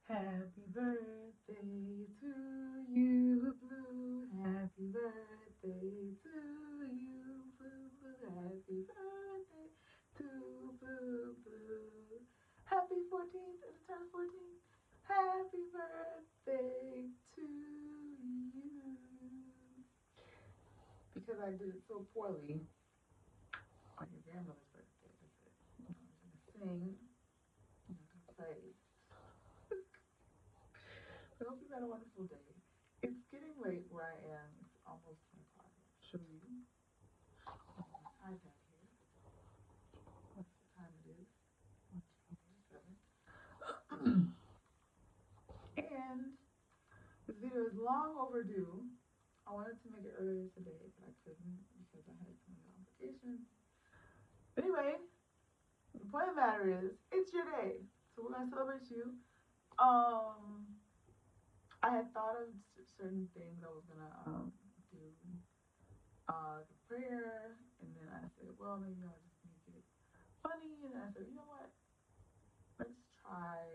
Happy birthday to you, Blue. Happy birthday to you, Blue, Blue. Happy birthday to Blue, Blue. Happy 14th. Is it turn 14? Happy birthday to you. Because I did it so poorly on your grandmother's birthday. That's it. I'm gonna sing. I'm gonna play. I hope you've had a wonderful day. It's getting late where I am. It's almost 10 o'clock. I'll show you on my iPad here. What's the time it is? 1:27. And this video is long overdue. I wanted to make it earlier today, but I couldn't because I had some obligations. But anyway, the point of the matter is, it's your day. So we're gonna celebrate you. I had thought of certain things I was gonna do the prayer, and then I said, well, maybe I'll just make it funny, and then I said, you know what? Let's try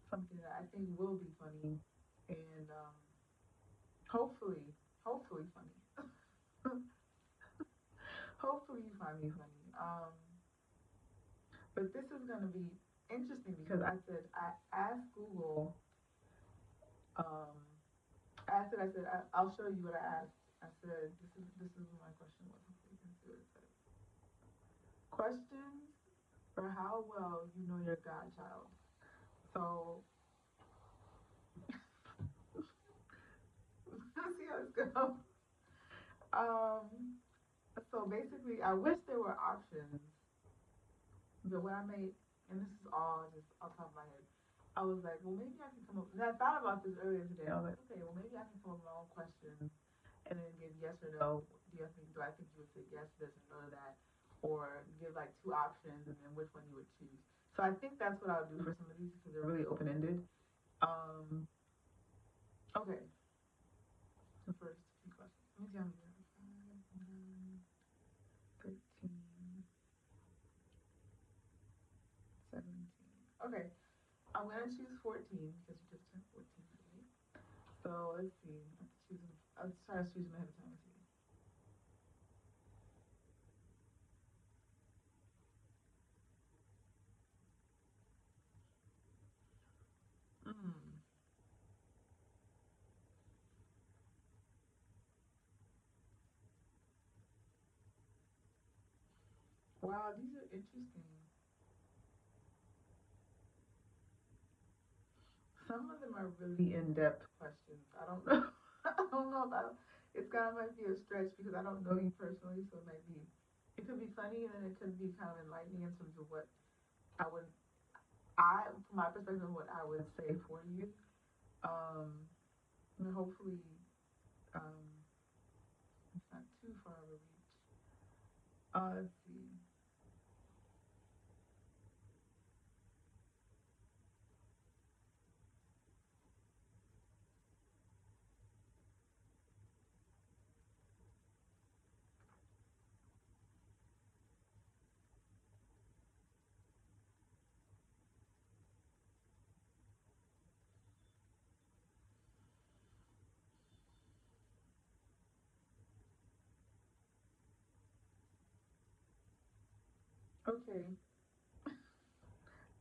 something that I think will be funny, and hopefully funny. Hopefully you find me funny. But this is gonna be interesting because I asked Google, um, I'll show you what I asked. I said, this is what my question was. Hopefully you can see what it says. Questions for how well you know your godchild. So let's see how this goes. Um, so basically, I wish there were options, but what I made, and this is all just off the top of my head, I was like, well, maybe I can come up. And I thought about this earlier today. I was like, okay, well, maybe I can come up with my own questions and then give yes or no. Do I think you would say yes to this or no to that, or give like two options and then which one you would choose? So I think that's what I'll do for some of these because they're really open ended. Um, okay, the first few questions. Let me see how many there are. 5, 9, 13, 17. Okay, I'm gonna choose 14 because you just turned 14 today. So let's see. I have to choose them. I'll try to choose them ahead of time. Let's see. Mm. Wow, these are interesting. Some of them are really in-depth questions. I don't know. I don't know about. It's kind of might be a stretch because I don't know you personally, so it might be. It could be funny, and then it could be kind of enlightening in terms of what I would. From my perspective, what I would say for you. Um, and hopefully, um, it's not too far of a reach. Let's see. Okay,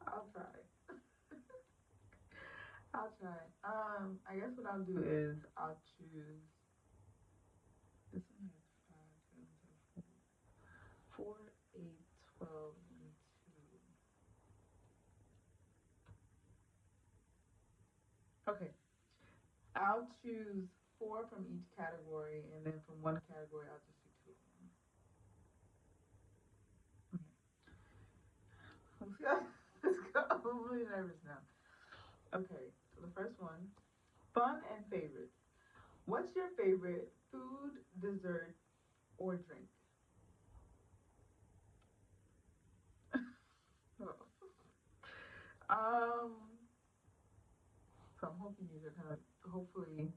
I'll try. I'll try. I guess what I'll do is I'll choose this one has 5, 7, 7, 4, 8, 12, and 2. Okay, I'll choose 4 from each category, and then from one category, I'll just do 2 of them. Okay. Let's go. Let's go. I'm really nervous now. Okay, so the first one, fun and favorites. What's your favorite food, dessert, or drink? um, so I'm hoping these are kind of hopefully.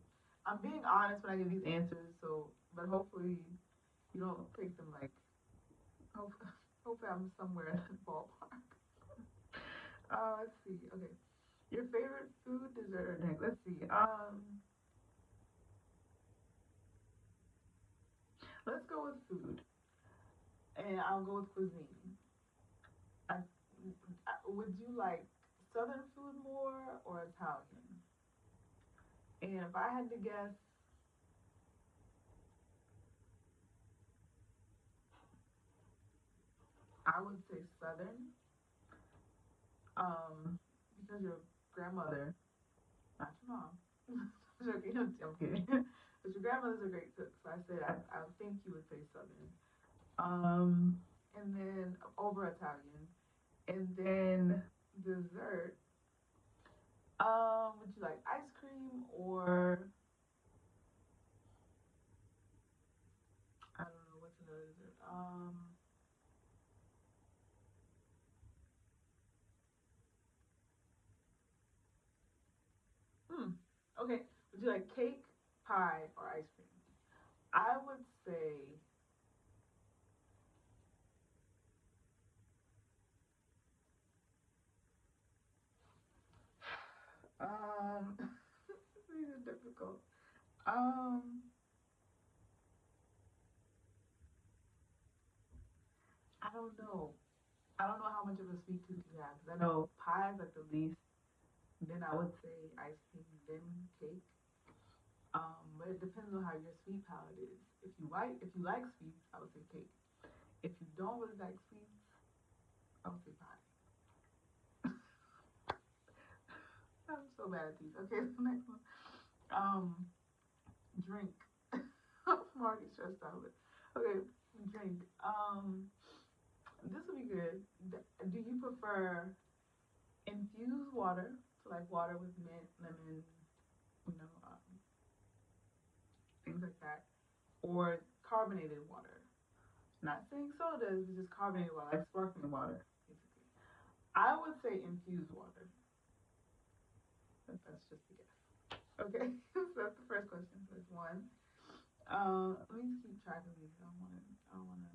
I'm being honest when I give these answers, so but hopefully you don't take them like hopefully, hopefully I'm somewhere in the ballpark. let's see. Okay, your favorite food, dessert, or drink? Let's see. Let's go with food, and I'll go with cuisine. I, would you like Southern food more or Italian? And if I had to guess, I would say Southern. Because your grandmother, not your mom, I'm joking, I'm kidding. But your grandmother's a great cook, so I said I think you would say Southern. And then over Italian, and then dessert. Would you like ice cream or I don't know what's another dessert? Hmm. Okay. Would you like cake, pie, or ice cream? I would say these are difficult. Um, I don't know. I don't know how much of a sweet tooth you have because I know pie is like the least. Then I would say ice cream, then cake. But it depends on how your sweet palate is. If you like sweets, I would say cake. If you don't really like sweets, I would say pie. I'm so bad at these. Okay, the next one. Um, drink. I'm already stressed out. But okay, drink. This would be good. Do you prefer infused water, so like water with mint, lemon, things like that, or carbonated water? Not saying sodas, but just carbonated water, like sparkling water, basically. I would say infused water, but that's just a guess. Okay, so that's the first question. So that's one. Let me just keep track of these. I don't wanna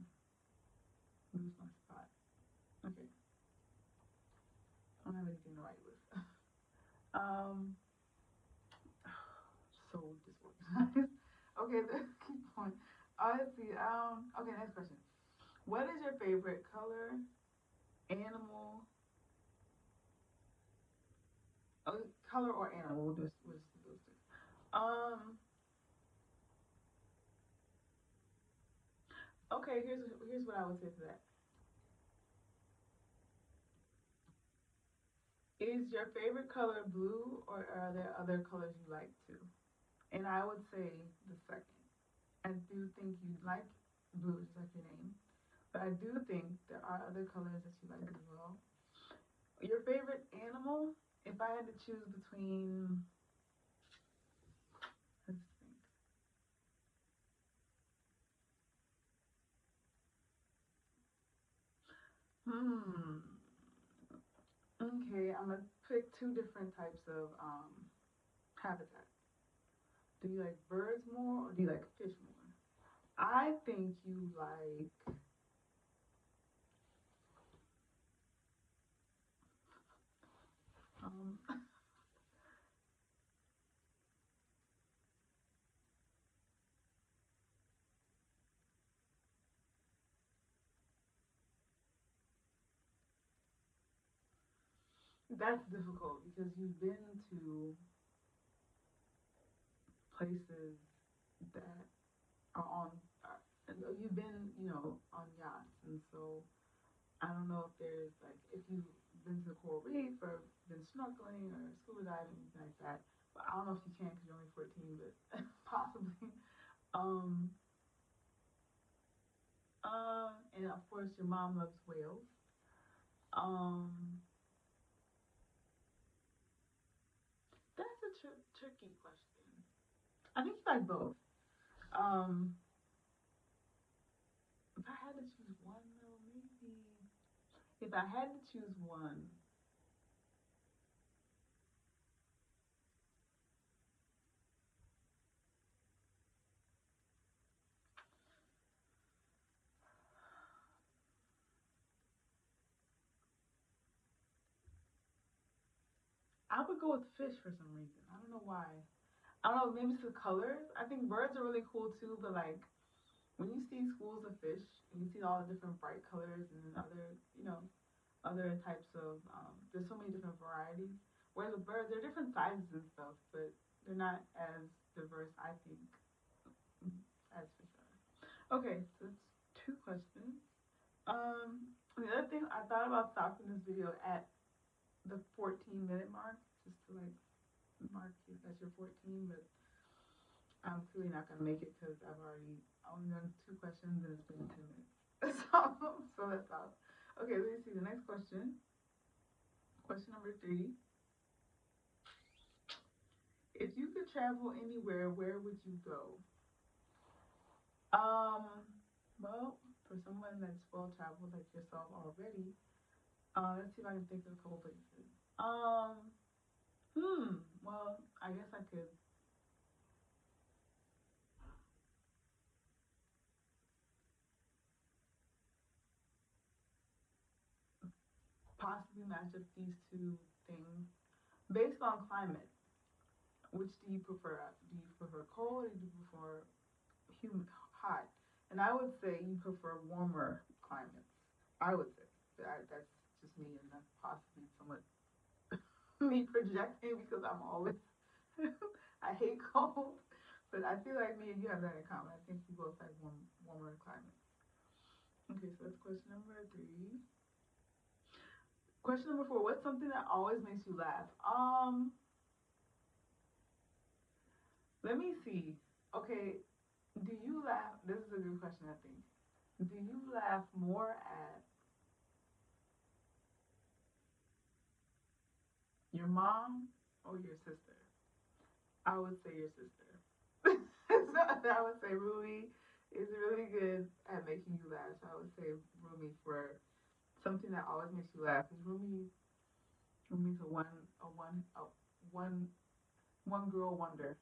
lose my spot. Okay, I don't have anything to write with. um, so disorganized. Okay, keep going. Let's see. Okay, next question. What is your favorite color, animal, color or animal? We'll just do those two. Okay. Here's what I would say to that. Is your favorite color blue, or are there other colors you like too? And I would say the second. I do think you like blue, just like your name, but I do think there are other colors that you like as well. Your favorite animal? If I had to choose between, let's think. Hmm. Okay, I'm gonna pick two different types of habitat. Do you like birds more, or do you like fish more? I think you like. Um, that's difficult because you've been to places that are on. You've been, on yachts, and so I don't know if there's like if you've been to the coral reef or been snorkeling or scuba diving, anything like that. But I don't know if you can because you're only 14, but possibly. Um, and of course, your mom loves whales. Um, that's a tricky question. I think you like both. Um, if I had to choose one, though, maybe if I had to choose one, I would go with fish for some reason. I don't know why. I don't know, maybe it's the colors. I think birds are really cool too, but like when you see schools of fish and you see all the different bright colors and other, other types of, there's so many different varieties. Whereas with birds, they're different sizes and stuff, but they're not as diverse, I think, as fish are. Okay, so that's two questions. The other thing, I thought about stopping this video at the 14-minute mark, just to like mark you that you're 14, but I'm clearly not gonna make it because I've already only done two questions and it's been 10 minutes. So that's all. Okay, let me see the next question. Question number 3. If you could travel anywhere, where would you go? Um, well, for someone that's well traveled like yourself already, let's see if I can think of a couple places. Well, I guess I could possibly match up these two things based on climate. Which do you prefer? Do you prefer cold or do you prefer humid, hot? And I would say you prefer warmer climates. I would say that's just me, and that's possibly somewhat me projecting because I'm always I hate cold, but I feel like me and you have that in common. I think we both like warmer climates. Okay, so that's question number 3. Question number 4. What's something that always makes you laugh? Let me see. Okay, do you laugh? This is a good question, I think. Do you laugh more at your mom or your sister? I would say your sister. So I would say Ruby is really good at making you laugh. So I would say Ruby for something that always makes you laugh. Because Ruby's one one girl wonder.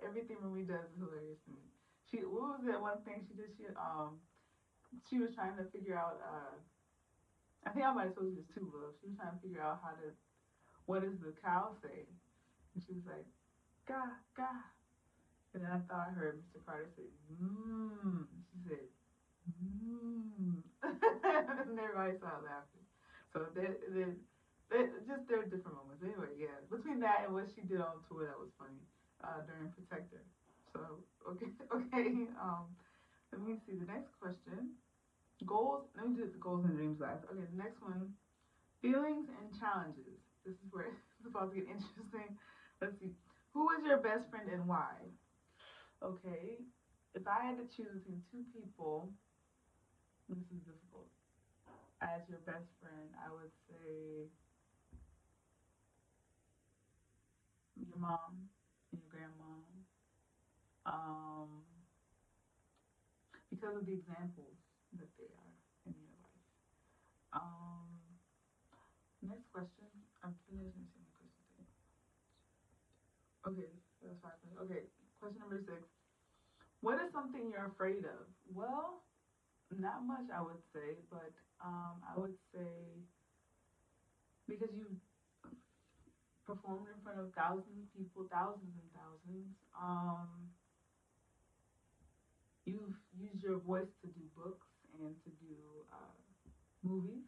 Everything Ruby does is hilarious to me. What was that one thing she did? She was trying to figure out. I think I might have told you this too, but she was trying to figure out what does the cow say, and she was like, "Ga ga," and then I thought I heard Mr. Carter say, "Mmm." She said, "Mmm," and everybody started laughing. So they just there are different moments. Anyway, yeah. Between that and what she did on tour, that was funny during Protector. So okay, okay. Let me see the next question. Goals. Let me do the goals and dreams last. Okay, the next one. Feelings and challenges. This is where it's about to get interesting. Let's see. Who is your best friend and why? Okay. If I had to choose between two people, this is difficult. As your best friend, I would say your mom and your grandma. Um, because of the examples that they are in your life. Um, Next question. I'm finished. Let me see my question. Okay, that's 5 questions. Okay, question number 6. What is something you're afraid of? Well, not much, I would say, but I would say because you performed in front of thousands of people, thousands and thousands, you've used your voice to do books and to do movies.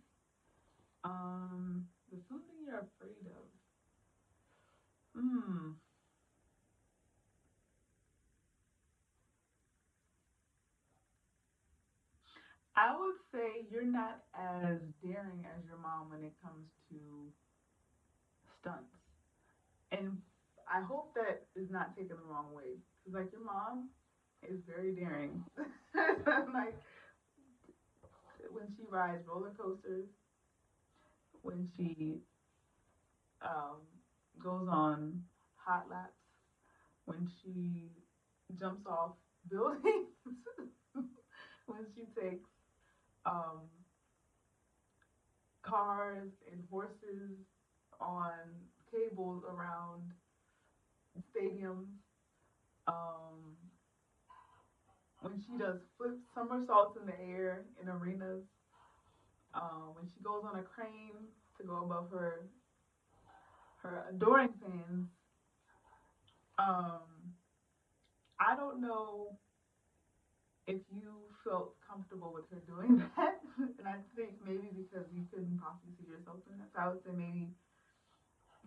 There's something you're afraid of. Hmm. I would say you're not as daring as your mom when it comes to stunts. And I hope that is not taken the wrong way. Because, like, your mom is very daring. Like, when she rides roller coasters, when she um, goes on hot laps, when she jumps off buildings, when she takes um, cars and horses on cables around stadiums, um, when she does flip somersaults in the air in arenas, when she goes on a crane to go above her her adoring fans. Um, I don't know if you felt comfortable with her doing that, and I think maybe because you couldn't possibly see yourself in that. So I would say maybe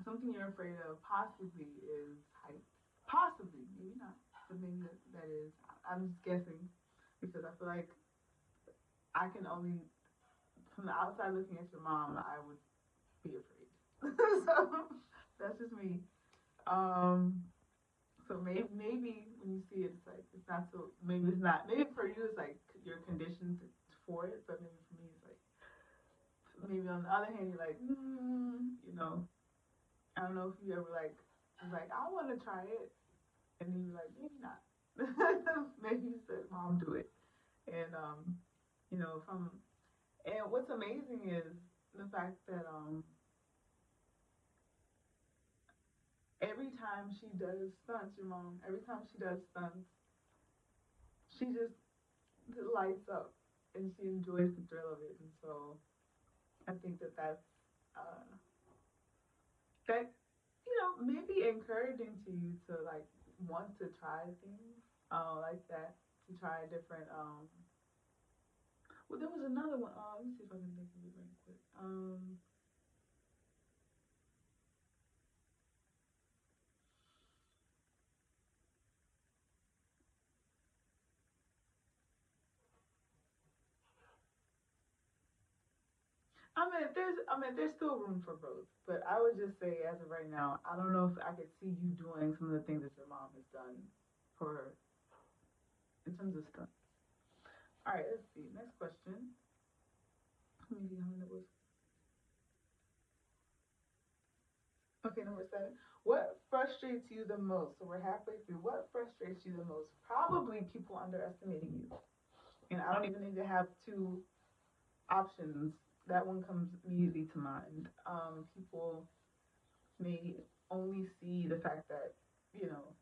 something you're afraid of possibly is height. Possibly, maybe not, but maybe that is. I'm just guessing because I feel like I can only, from the outside looking at your mom, I would be afraid. So that's just me. Um, so maybe when you see it, it's like it's not so. Maybe it's not. Maybe for you, it's like you're conditioned for it, but maybe for me, it's like maybe on the other hand, you're like, you know, I don't know if you ever like was like I want to try it, and then you're like maybe not. Maybe you said, "Mom, do it," and you know, from and what's amazing is the fact that every time she does stunts, your mom, every time she does stunts, she just lights up and she enjoys the thrill of it. And so I think that that's uh, that you know maybe encouraging to you to like want to try things like that to try different. Well, there was another one. Let me see if I can think of it right quick. There's still room for growth, but I would just say, as of right now, I don't know if I could see you doing some of the things that your mom has done for her in terms of stuff. All right, let's see. Next question. Let me see how many it was. Okay, number 7. What frustrates you the most? So we're halfway through. What frustrates you the most? Probably people underestimating you. And I don't even need to have two options. That one comes immediately to mind. People may only see the fact that, you know,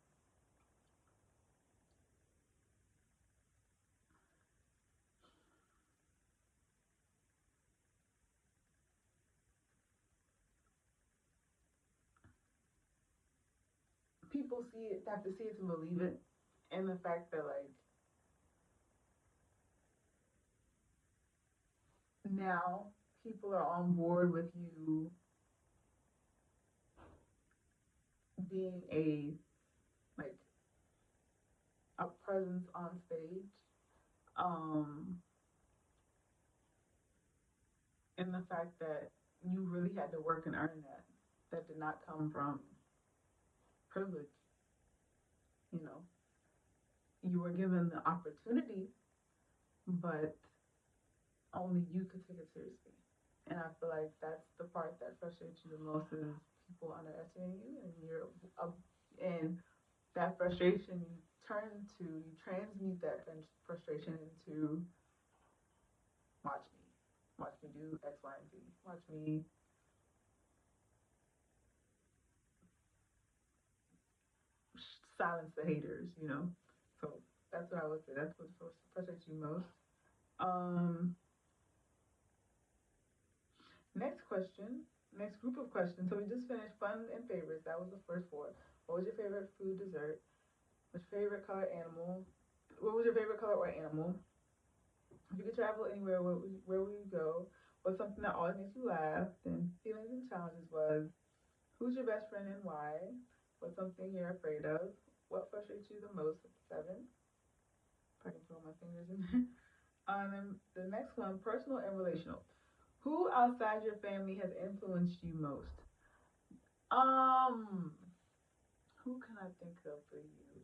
people see it, have to see it to believe it. And the fact that, like, now people are on board with you being like, a presence on stage. Um, and the fact that you really had to work and earn that. That did not come from privilege, you know. You were given the opportunity, but only you could take it seriously. And I feel like that's the part that frustrates you the most is people underestimating you, and and that frustration you transmute that frustration into watch me, watch me do X, Y, and Z, watch me silence the haters, you know. So that's what I would say. That's what frustrates you most. Um, Next question. Next group of questions. So we just finished fun and favorites. That was the first four. What was your favorite food, dessert? What's your favorite color, animal? What was your favorite color or animal? If you could travel anywhere, where would you go? What's something that always makes you laugh? Then feelings and challenges was who's your best friend and why? What's something you're afraid of? What frustrates you the most? That's 7. If I can throw my fingers in there. And then the next one, personal and relational. Who outside your family has influenced you most? Um, who can I think of for you?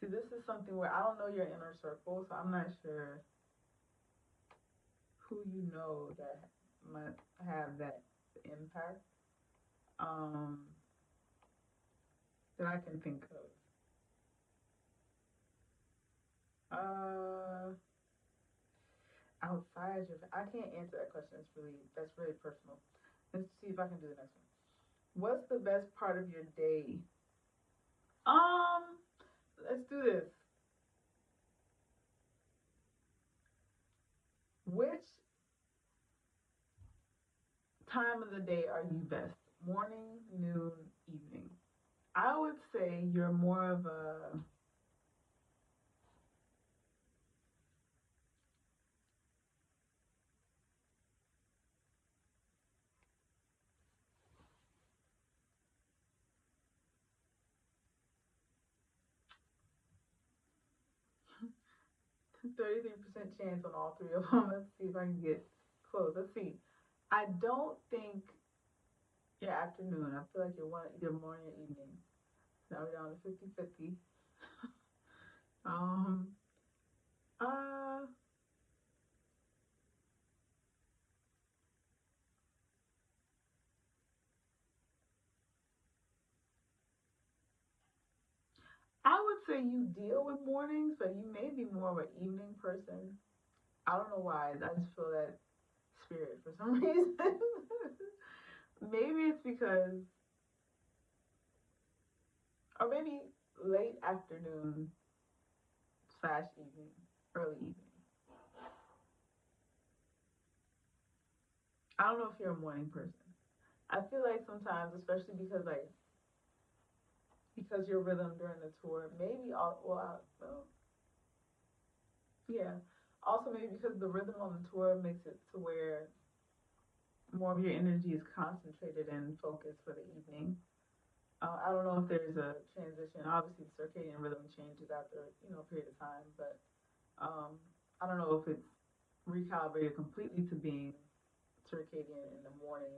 See, this is something where I don't know your inner circle, so I'm not sure who you know that might have that impact. Um, that I can think of. Outside your, I can't answer that question. That's really personal. Let's see if I can do the next one. What's the best part of your day? Um, let's do this. Which time of the day are you best? Morning, noon, evening. I would say you're more of a 33% chance on all three of them. Let's see if I can get close. Let's see. I don't think you're afternoon. I feel like you're one either morning or evening. Now we're down to 50-50. Um, uh, I would say you deal with mornings, but you may be more of an evening person. I don't know why. I just feel that spirit for some reason. Maybe it's because, or maybe late afternoon slash evening, early evening. I don't know if you're a morning person. I feel like sometimes, especially because your rhythm during the tour, maybe all well, yeah. Also, maybe because the rhythm on the tour makes it to where more of your energy is concentrated and focused for the evening. I don't know if there's a transition. Obviously, the circadian rhythm changes after a period of time, but um, I don't know if it's recalibrated completely to being circadian in the morning,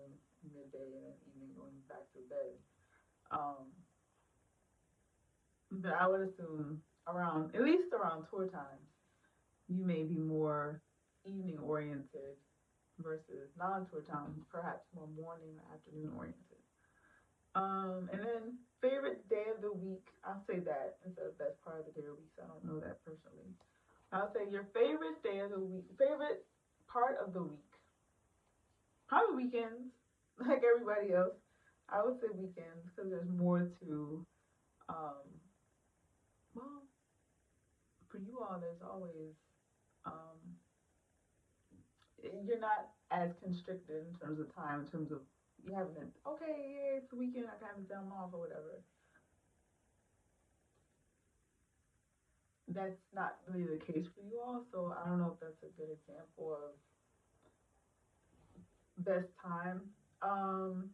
midday, and then evening going back to bed. Um, but I would assume around at least around tour times, you may be more evening oriented versus non-tour time, perhaps more morning or afternoon oriented. And then favorite day of the week, I'll say that instead of best part of the day of the week. So I don't know that personally. I'll say your favorite day of the week, favorite part of the week, probably weekends, like everybody else. I would say weekends because there's more to, um, well, for you all, there's always, um, you're not as constricted in terms of time, in terms of you having it, okay, yeah, it's the weekend, I can have it down off or whatever. That's not really the case for you all, so I don't know if that's a good example of best time. Um,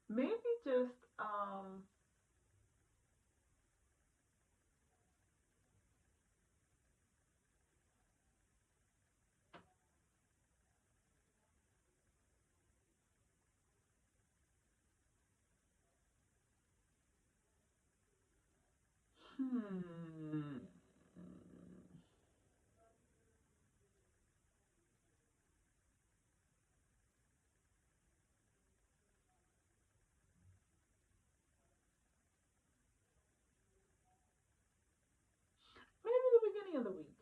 maybe just hmm, maybe the beginning of the week.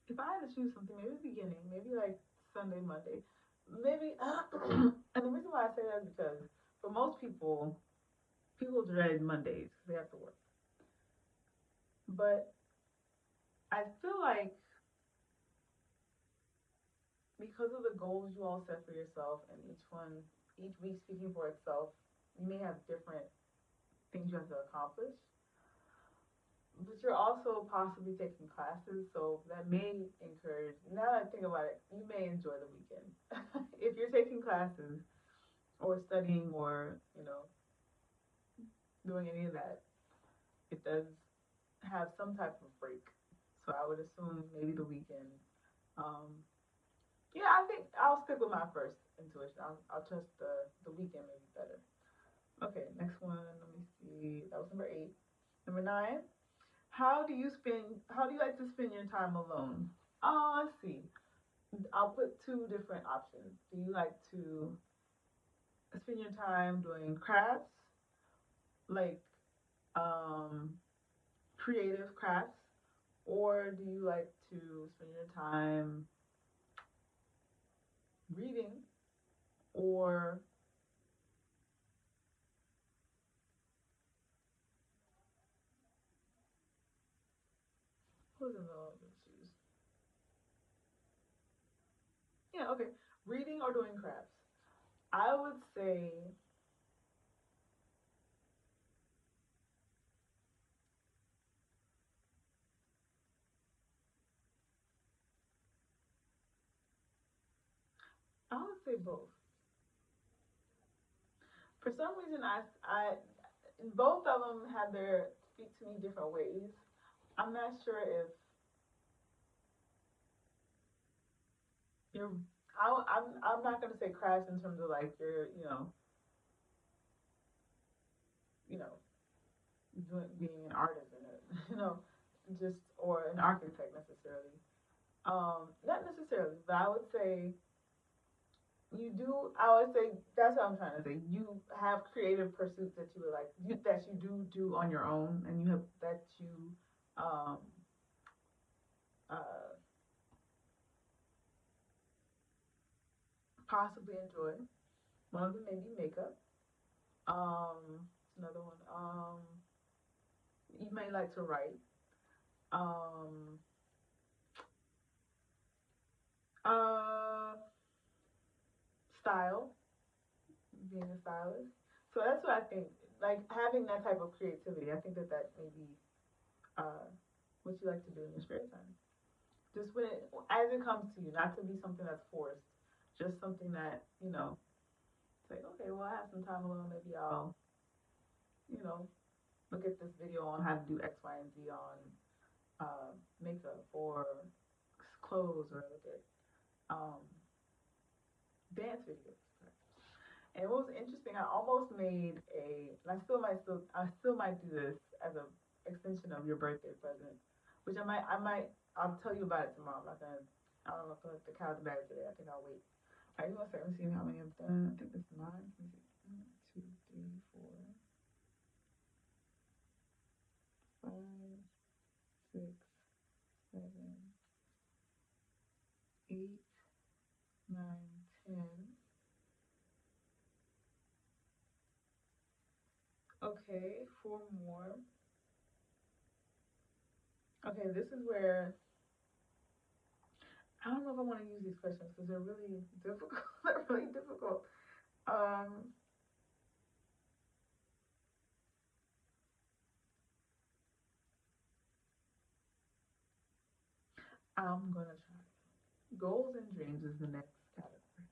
If I had to choose something, maybe the beginning, maybe like Sunday, Monday, maybe. And the reason why I say that is because for most people, people dread Mondays because they have to work. But I feel like because of the goals you all set for yourself, and each week speaking for itself, you may have different things you have to accomplish. But you're also possibly taking classes, so that may encourage. Now that I think about it, you may enjoy the weekend if you're taking classes or studying or doing any of that. It does have some type of break, so I would assume maybe the weekend. Um, yeah, I think I'll stick with my first intuition. I'll trust the weekend maybe better. Okay, next one. Let me see. That was number 8. Number 9. How do you like to spend your time alone? Let's see. I'll put two different options. Do you like to spend your time doing crafts, like um, creative crafts, or do you like to spend your time reading, or Okay, reading or doing crafts. I would say I would say both. For some reason, both of them have their speak to me different ways. I'm not sure if you're. I'm not gonna say crafts in terms of like you're you know being an artist in it just or an architect necessarily. Not necessarily, but I would say you do. I would say that's what I'm trying to say. You have creative pursuits that you would like that you do on your own, and you have that you um, uh, possibly enjoy. One of them may be makeup. Another one. You may like to write. Um, uh, style, being a stylist. So that's what I think. Like having that type of creativity, I think that may be uh, what you like to do in your spare time. Just when as it comes to you, not to be something that's forced. Just something that say, okay, well, I have some time alone. Maybe I'll, you know, look at this video on how to do X, Y, and Z on makeup or clothes, or look at um, dance videos. And what was interesting, I almost made and I still might do this as a extension of your birthday present, which I'll tell you about it tomorrow. I'm not gonna, I don't know if I let the cat out of the bag today. I think I'll wait. Are you gonna start and see how many I've done? I think it's nine. Let me see. One, two, three, four, five, six, seven, 8, 9, 10. Okay, four more. Okay, this is where I don't know if I want to use these questions because they're really difficult. They're really difficult. Um, I'm gonna try. Goals and dreams is the next category.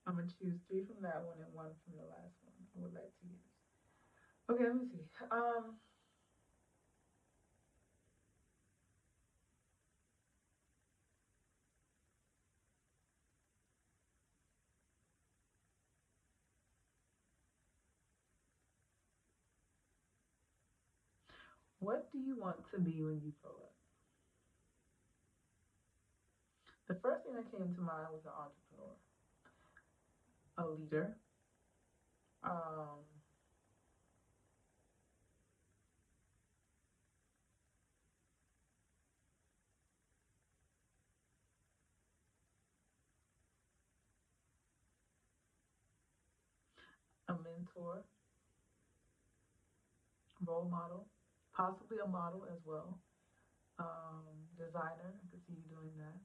I'm gonna choose three from that one and one from the last one. I would like to use. Okay, let me see. What do you want to be when you grow up? The first thing that came to mind was an entrepreneur, a leader, um, a mentor, role model, possibly a model as well, designer. I could see you doing that.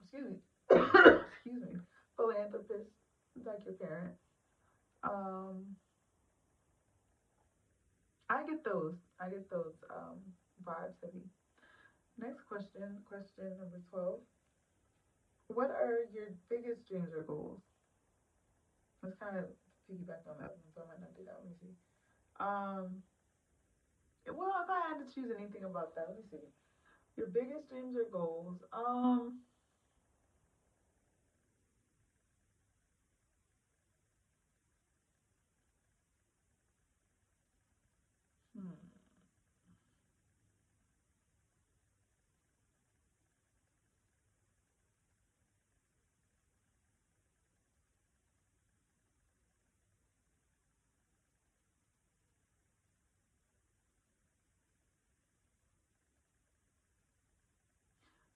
Excuse me, excuse me, philanthropist, like your parents. Um, I get those vibes heavy. Next question, question number 12. What are your biggest dreams or goals? Let's kind of piggyback on that one, so I might not do that. Let me see. Um, well, if I had to choose anything about that, let me see. Your biggest dreams or goals? Hmm.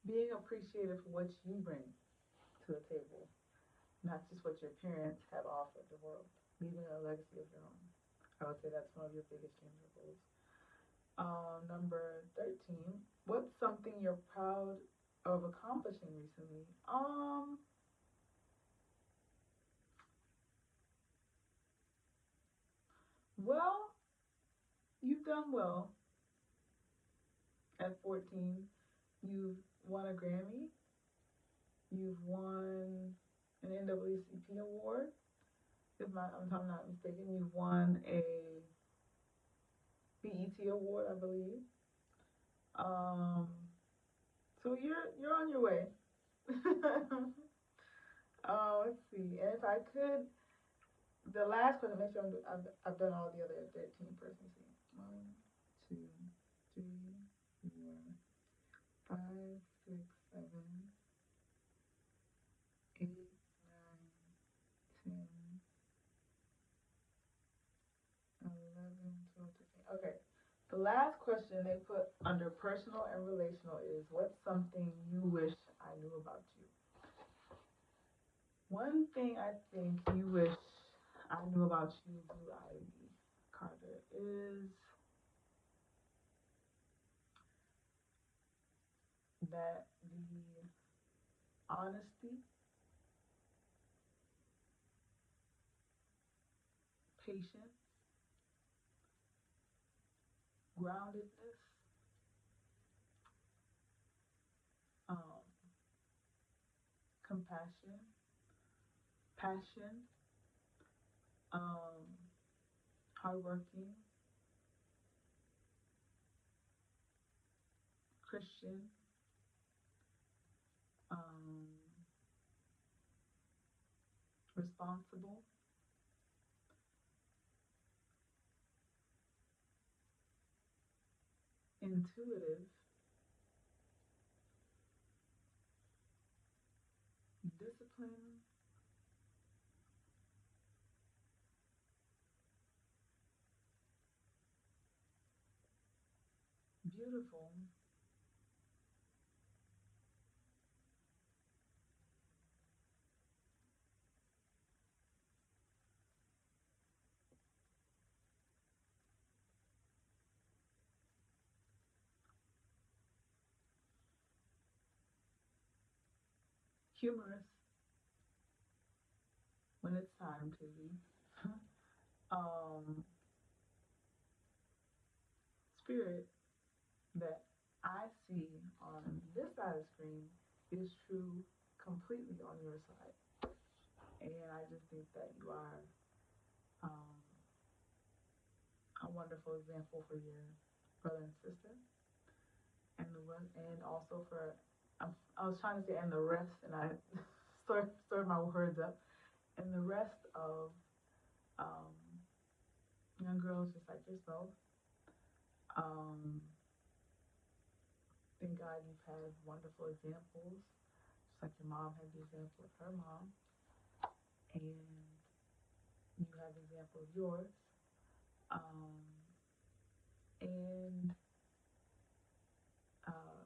Being appreciative for what you bring to the table, not just what your parents have offered the world. Leaving a legacy of your own. I would say that's one of your biggest dreams or goals. Number 13. What's something you're proud of accomplishing recently? Well, you've done well at 14. You've won a Grammy. You've won an NAACP award. If I'm not mistaken, you've won a BET award, I believe. Um, so you're on your way. Let's see. And if I could, the last question, make sure I've done all the other 13 first. Let me see. One, two, three, four, five, six, seven, eight, nine, 10, 11, 12, 13. Okay. The last question they put under personal and relational is what's something you wish I knew about you? One thing I think you wish I knew about you, Blue Ivy Carter, is that the honesty, patience, groundedness, um, compassion, passion, um, hardworking, Christian, um, responsible, intuitive, disciplined, beautiful, humorous when it's time to be, um, spirit that I see on this side of the screen is true completely on your side. And I just think that you are um, a wonderful example for your brother and sister, and also for I was trying to say and the rest, and I stirred my words up, and the rest of um, young girls just like yourself. Um, thank God you've had wonderful examples, just like your mom had the example of her mom, and you have the example of yours. Um, and uh,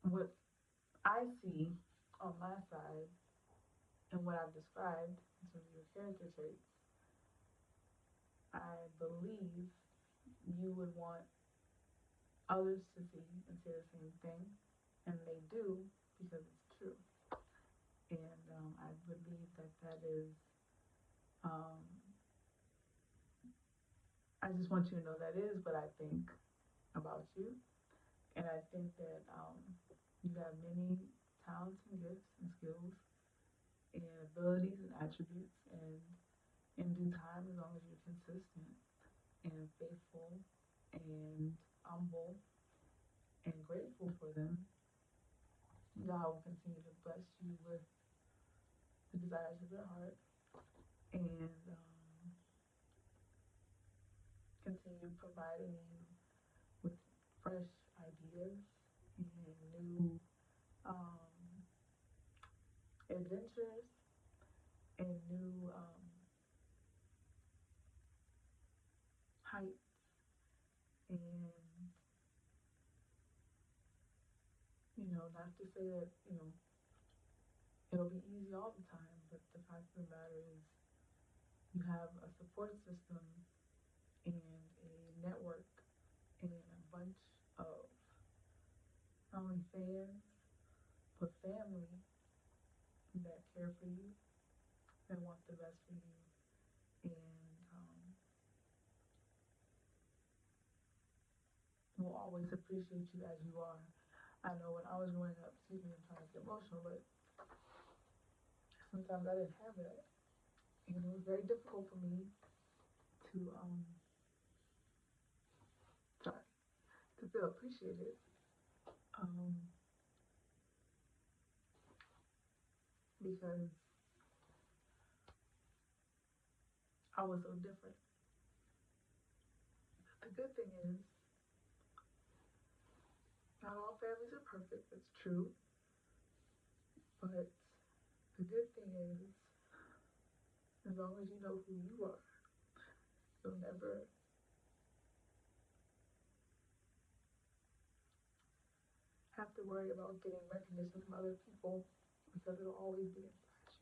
what I see on my side and what I've described in terms of your character traits, I believe you would want others to see and say the same thing, and they do because it's true. And I believe that that is, um, I just want you to know that is what I think about you. And I think that you have many talents and gifts and skills and abilities and attributes. And in due time, as long as you're consistent and faithful and humble and grateful for them, God will continue to bless you with the desires of your heart and continue providing you with fresh ideas and new um, adventures and new heights. And, not to say that, it'll be easy all the time, but the fact of the matter is You have a support system and a network and a bunch of not only fans but family that care for you, that want the best for you, and will always appreciate you as you are. I know when I was growing up, excuse me, I'm trying to get emotional, but sometimes I didn't have that. And it was very difficult for me to sorry, to feel appreciated. Um, because I was so different. The good thing is, not all families are perfect, that's true. But the good thing is, as long as you know who you are, you'll never have to worry about getting recognition from other people because it'll always be inside you.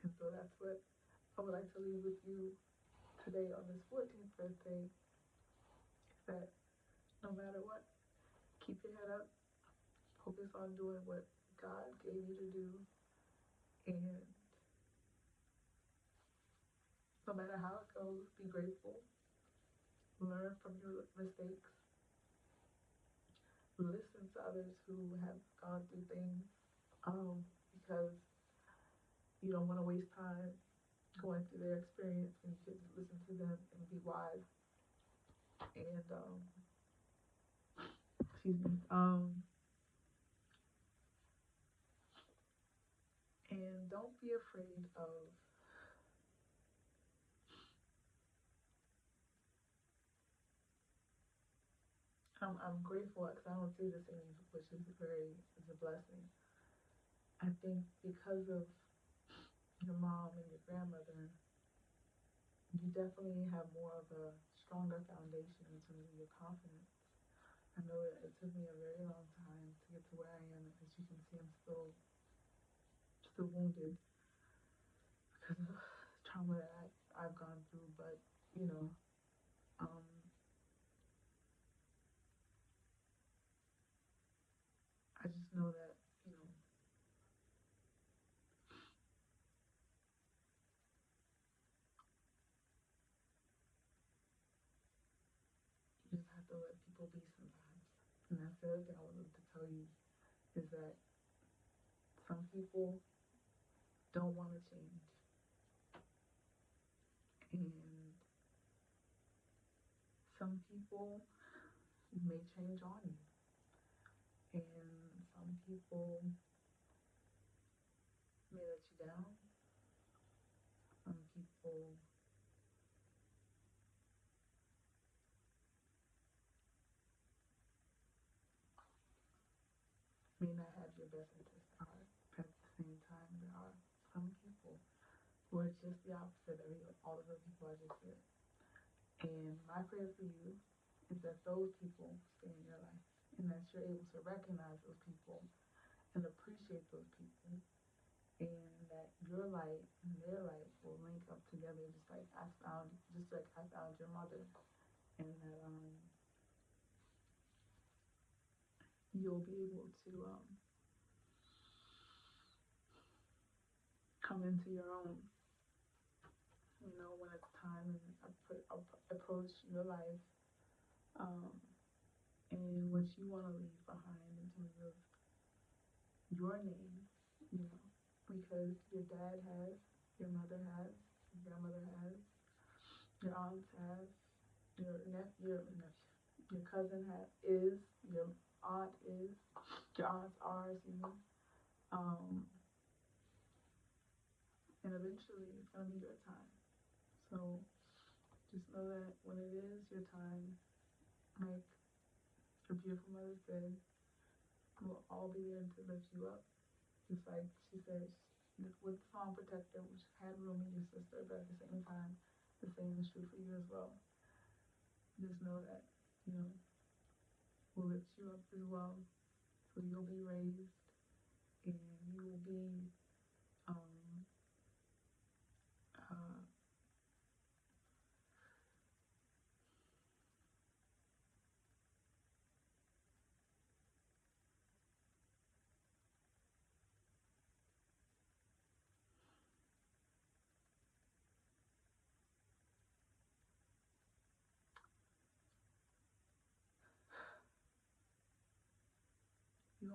And so that's what I would like to leave with you today on this 14th birthday, is that no matter what, keep your head up, focus on doing what God gave you to do, and no matter how it goes, be grateful, learn from your mistakes, listen to others who have gone through things, because you don't want to waste time going through their experience when you could listen to them and be wise. And excuse me. And don't be afraid of. I'm grateful because I don't see this in you, which is is a blessing. I think because of your mom and your grandmother, you definitely have more of a stronger foundation in terms of your confidence. I know it took me a very long time to get to where I am. As you can see, I'm still wounded because of trauma that I've gone through. But you know, um, I just know that you just have to let people be sometimes. And that's the other thing I wanted to tell you is that some people don't want to change, and some people may change on you, and some people may let you down. Some people may not have your best interest at heart. At the same time, there are some people who are just the opposite of all of the people I just said. And my prayer for you is that those people stay in your life, and that you're able to recognize those people and appreciate those people, and that your light and their light will link up together, just like I found your mother, and that you'll be able to come into your own. You know, when it's time and approach your life, um, and what you want to leave behind in terms of your name, you know, because your dad has, your mother has, your grandmother has, your aunts have, your cousin is, your aunt is, your aunts are, excuse me. Um, and eventually it's gonna be your time. So just know that when it is your time, like your beautiful mother said, we'll all be there to lift you up. Just like she said with the song Protector, which had Rumi, your sister, but at the same time, the same is true for you as well. Just know that, you know, we'll lift you up as well. So you'll be raised and you will be um, uh,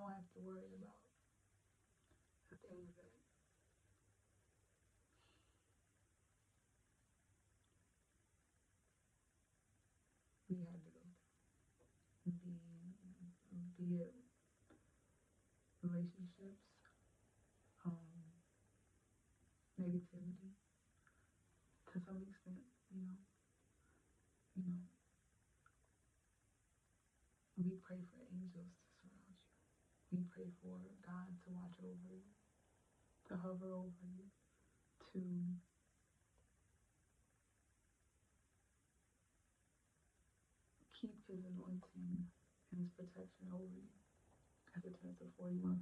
don't have to worry about the things that we had to go through, be it relationships, um, negativity to some extent, you know, we pray for angels to surround you. We pray for God to watch over you, to hover over you, to keep his anointing and his protection over you as it turns to 41:14.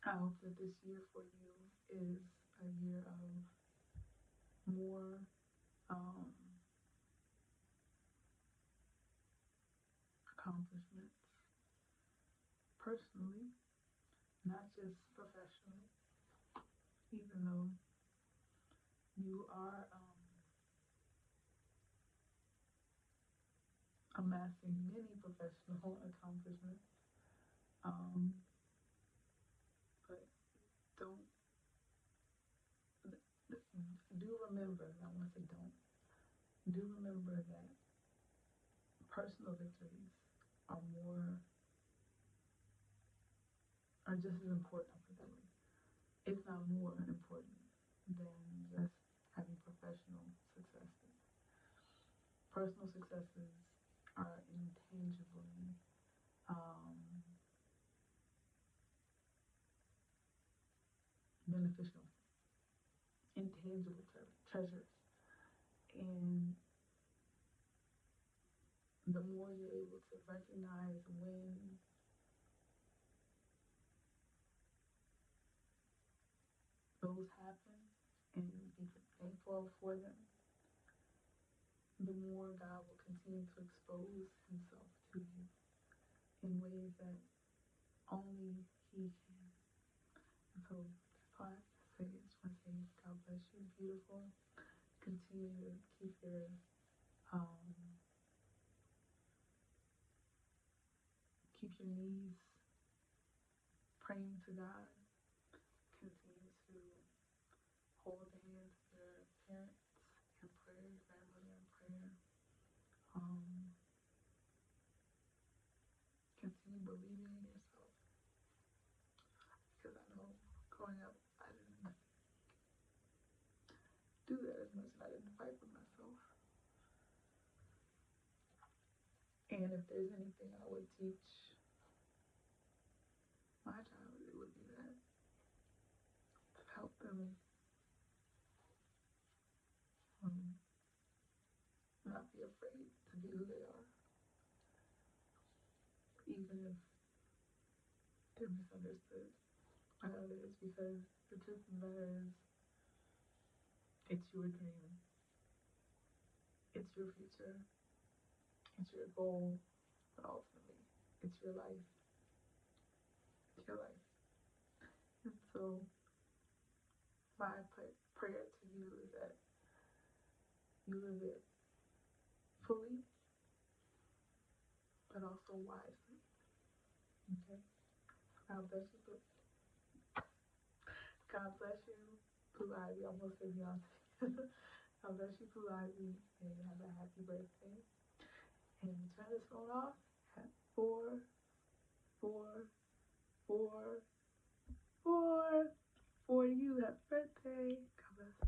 I hope that this year for you is a year of more um, accomplishments personally, not just professionally, even though you are amassing many professional accomplishments. Um, but don't do remember, I want to say don't, do remember that personal victories are more, are just as important, I put that way, if not more important than just having professional successes. Personal successes are intangibly um, beneficial, intangible treasures. And the more you're able to recognize when those happen and be thankful for them, the more God will continue to expose himself to you in ways that only he can. And so that's why I say, I just want to say, God bless you, beautiful. Continue to um, keep your knees praying to God. Continue to hold the hands of your parents in prayer, your grandmother in prayer. Um, Continue believing in yourself. Because I know growing up, I didn't do that as much, and I didn't fight for myself. And if there's anything I would teach my child, it would be that, to help them um, not be afraid to be who they are, even if they're misunderstood by others. Because the truth of the matter is, it's your dream, it's your future, it's your goal, but ultimately, it's your life. It's your life. And so, my prayer to you is that you live it fully, but also wisely. Okay? God bless you. God bless you, Blue Ivy. I almost said Beyonce. God bless you, Blue Ivy, and have a happy birthday. And turn this phone off at 4, 4, 4, 4 for you. Happy birthday. God bless.